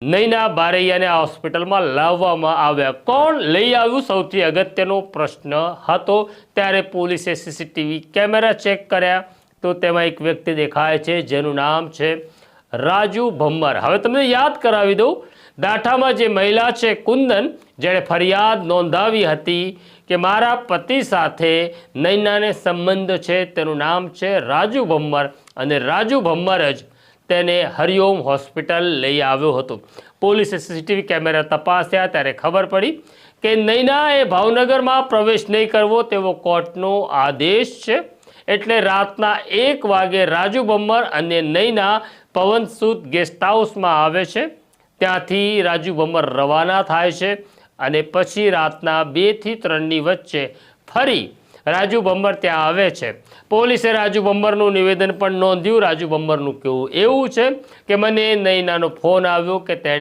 નૈના બારૈયાને આ હોસ્પિટલમાં લાવવામાં આવ્યા. કોણ લઈ આવ્યું? સૌથી અગત્યનો પ્રશ્ન હતો. ત્યારે પોલીસે સીસીટીવી કેમેરા ચેક કર્યા તો તેમાં એક વ્યક્તિ દેખાય છે જેનું નામ છે રાજુ ભમ્મર. હવે તમને યાદ કરાવી દઉં, દાઠામાં જે મહિલા છે કુંદન, જેણે ફરિયાદ નોંધાવી હતી કે મારા પતિ સાથે નૈનાને સંબંધ છે, તેનું નામ છે રાજુ ભમ્મર અને રાજુ ભમ્મર જ તેને હરિઓમ હોસ્પિટલ લઈ આવ્યો હતો. પોલીસે સીસીટીવી કેમેરા તપાસ્યા ત્યારે ખબર પડી કે નૈનાએ ભાવનગરમાં પ્રવેશ નહીં કરવો તેવો કોર્ટનો આદેશ છે. એટલે રાતના 1 વાગે રાજુ ભમ્મર અને નૈના પવનસુત ગેસ્ટ હાઉસમાં આવે છે. ત્યાંથી રાજુ ભમ્મર રવાના થાય છે અને પછી રાતના 2 થી 3ની વચ્ચે ફરી રાજુ ભમ્મર ત્યાં આવે છે. પોલીસે રાજુ ભમ્મરનું નિવેદન પણ નોંધ્યું. રાજુ ભમ્મરનું કહેવું એવું છે કે મને નૈનાનો ફોન આવ્યો કે તેણે